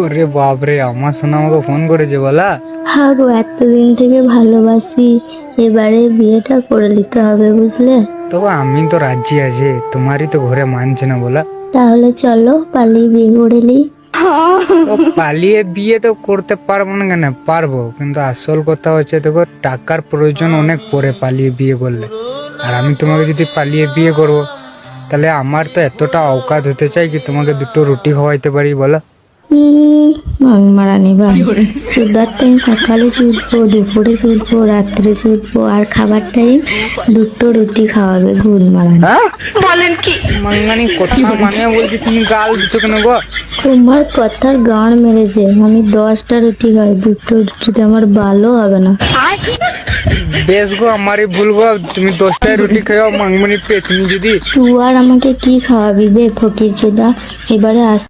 ওরে বাপরে, আমার সোনা আমাকে ফোন করেছে বলা। হ্যাঁ গো, এতদিন থেকে ভালোবাসি, এবারে বিয়েটা করে নিতে হবে বুঝলে। তবে আমি তো রাজি আছি, তোমারই তো ঘরে মানছে না বলা। তাহলে চলো পালিয়ে বিয়ে করে নিই। তো পালিয়ে বিয়ে তো করতে পারবো না কেন, পারবো, কিন্তু আসল কথা হচ্ছে দেখো টাকার প্রয়োজন অনেক পরে পালিয়ে বিয়ে করলে। আর আমি তোমাকে যদি পালিয়ে বিয়ে করবো, তাহলে আমার তো এতটা অকাত হতে চাই কি তোমাকে দুটো রুটি খাওয়াইতে পারি বলো। আমি মারানি বা চুদার টাইম সকালে চুদবো, দুপুরে চুদবো, রাত্রে চুদবো, আর খাবার টাইম দুটো রুটি খাওয়াবে গুড় মারানি। মাঙ্গানি কথা মানে বলছি, তুমি গাল দিচ্ছ কেন গো? তোমার কথার গাঁড় মেরেছে, আমি 10টা রুটি খাই, দুটো রুটিতে আমার ভালো হবে না। বেশ গো, আমারই ভুল গো, তুমি 10টায় রুটি খাও মাংমনি পেতনি যদি। তুই আর আমাকে কি খাওয়াবি বে ফকির চোদা, এবারে আস।